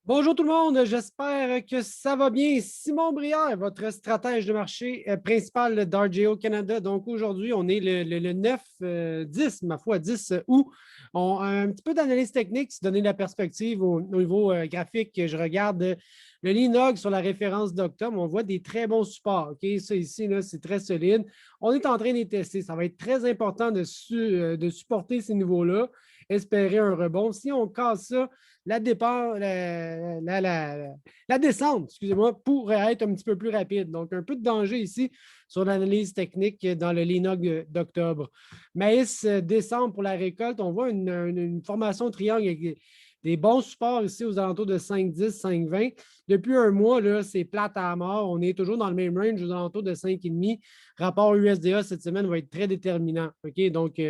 Bonjour tout le monde, j'espère que ça va bien. Simon Brière, votre stratège de marché principal d'RJO Canada. Donc aujourd'hui, on est le 9, 10, ma foi, 10 août. On a un petit peu d'analyse technique, se donner la perspective au niveau graphique. Je regarde le Linog sur la référence d'octobre. On voit des très bons supports. OK? Ça ici, là, c'est très solide. On est en train de les tester. Ça va être très important de supporter ces niveaux-là, espérer un rebond. Si on casse ça, la, départ, la descente, excusez-moi, pourrait être un petit peu plus rapide. Donc, un peu de danger ici sur l'analyse technique dans le Linog d'octobre. Maïs descend pour la récolte. On voit une formation triangle avec des bons supports ici aux alentours de 5,10, 5,20. Depuis un mois, là, c'est plate à mort. On est toujours dans le même range aux alentours de 5,5. Rapport USDA cette semaine va être très déterminant. OK? Donc,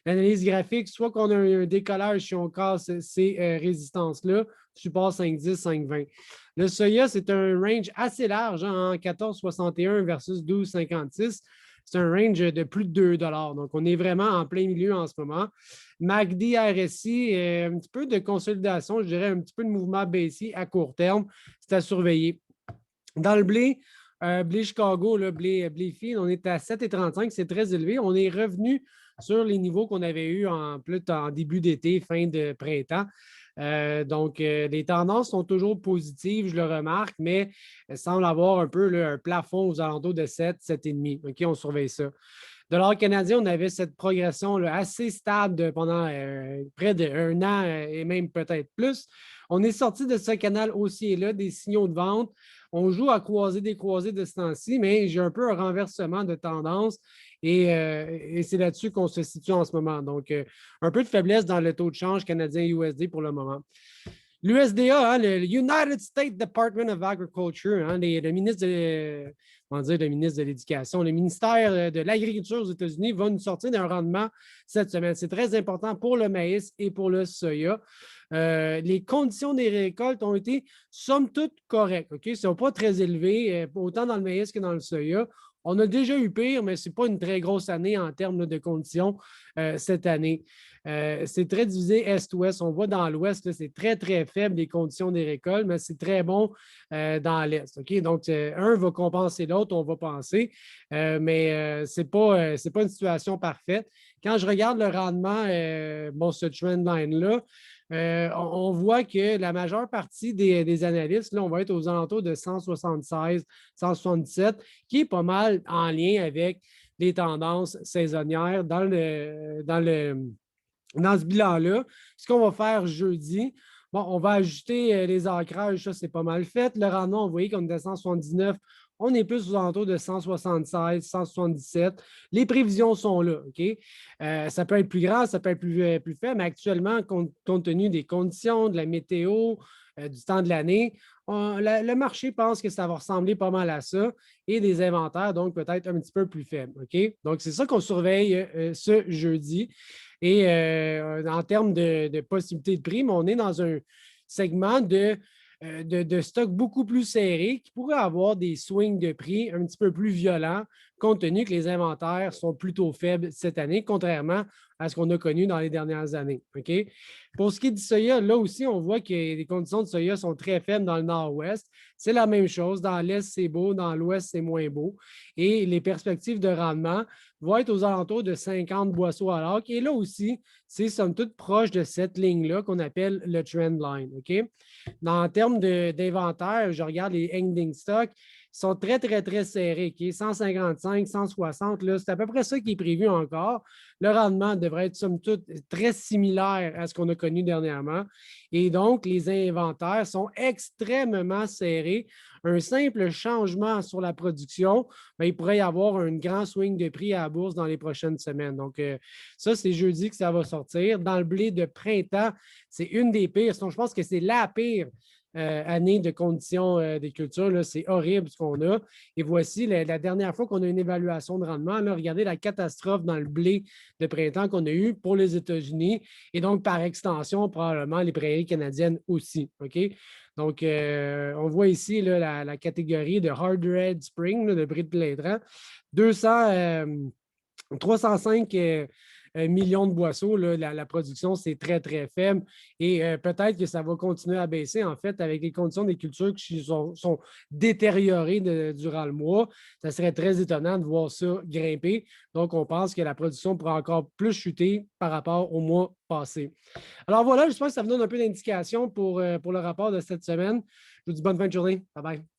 l'analyse graphique, soit qu'on a un décollage si on casse ces résistances-là, support 5,10, 5,20. Le Soya, c'est un range assez large, hein, en 14,61 versus 12,56. C'est un range de plus de 2 $. Donc, on est vraiment en plein milieu en ce moment. MACD, RSI, un petit peu de consolidation, je dirais un petit peu de mouvement baissier à court terme. C'est à surveiller. Dans le blé, blé Chicago, le blé fine, on est à 7,35, c'est très élevé. On est revenu sur les niveaux qu'on avait eus en début d'été, fin de printemps. Donc, les tendances sont toujours positives, je le remarque, mais il semble avoir un peu là, un plafond aux alentours de 7, 7,5. OK, on surveille ça. Dollar canadien, on avait cette progression là, assez stable pendant près d'un an et même peut-être plus. On est sorti de ce canal haussier-là, des signaux de vente. On joue à croiser des croisés de ce temps-ci, mais j'ai un peu un renversement de tendance et c'est là-dessus qu'on se situe en ce moment. Donc, un peu de faiblesse dans le taux de change canadien-USD pour le moment. L'USDA, hein, le United States Department of Agriculture, hein, le ministre de, le ministre de l'Éducation, le ministère de l'Agriculture aux États-Unis va nous sortir d'un rendement cette semaine. C'est très important pour le maïs et pour le soya. Les conditions des récoltes ont été, somme toute, correctes. Okay? Ce ne sont pas très élevés, autant dans le maïs que dans le soya. On a déjà eu pire, mais ce n'est pas une très grosse année en termes de conditions cette année. C'est très divisé est-ouest. On voit dans l'ouest, c'est très, très faible les conditions des récoltes, mais c'est très bon dans l'est. Okay? Donc, un va compenser l'autre, on va penser, mais ce n'est pas une situation parfaite. Quand je regarde le rendement, ce trend line-là, on voit que la majeure partie des analystes, là, on va être aux alentours de 176, 177, qui est pas mal en lien avec les tendances saisonnières dans ce bilan-là. Ce qu'on va faire jeudi, bon, on va ajouter les ancrages, ça c'est pas mal fait. Le rendement, vous voyez qu'on est à 179, on est plus aux alentours de 176, 177. Les prévisions sont là, OK? Ça peut être plus grand, ça peut être plus faible, mais actuellement, compte tenu des conditions, de la météo, du temps de l'année, le marché pense que ça va ressembler pas mal à ça et des inventaires, donc peut-être un petit peu plus faibles, OK? Donc, c'est ça qu'on surveille ce jeudi. Et en termes de possibilités de prix, mais on est dans un segment de stock beaucoup plus serré qui pourrait avoir des swings de prix un petit peu plus violents, compte tenu que les inventaires sont plutôt faibles cette année, contrairement à ce qu'on a connu dans les dernières années. OK? Pour ce qui est du soya, là aussi, on voit que les conditions de soya sont très faibles dans le nord-ouest. C'est la même chose. Dans l'est, c'est beau. Dans l'ouest, c'est moins beau. Et les perspectives de rendement vont être aux alentours de 50 boisseaux à l'arc. Et là aussi, c'est somme toute proche de cette ligne-là qu'on appelle le trend line. OK? En termes d'inventaire, je regarde les ending stocks, ils sont très, très, très serrés. Okay? 155, 160, c'est à peu près ça qui est prévu encore. Le rendement devrait être, somme toute, très similaire à ce qu'on a connu dernièrement. Et donc, les inventaires sont extrêmement serrés. Un simple changement sur la production, bien, il pourrait y avoir un grand swing de prix à la bourse dans les prochaines semaines. Donc, ça, c'est jeudi que ça va sortir. Dans le blé de printemps, c'est une des pires. Sinon, je pense que c'est la pire année de conditions des cultures. C'est horrible ce qu'on a. Et voici la dernière fois qu'on a une évaluation de rendement. Là, regardez la catastrophe dans le blé de printemps qu'on a eu pour les États-Unis et donc, par extension, probablement les prairies canadiennes aussi. OK? Donc, on voit ici là, la catégorie de Hard Red Spring, là, de bris de plaintrant. 200, 305 millions de boisseaux, là, la production, c'est très, très faible. Et peut-être que ça va continuer à baisser, en fait, avec les conditions des cultures qui sont détériorées durant le mois. Ça serait très étonnant de voir ça grimper. Donc, on pense que la production pourra encore plus chuter par rapport au mois passé. Alors voilà, j'espère que ça vous donne un peu d'indication pour le rapport de cette semaine. Je vous dis bonne fin de journée. Bye bye.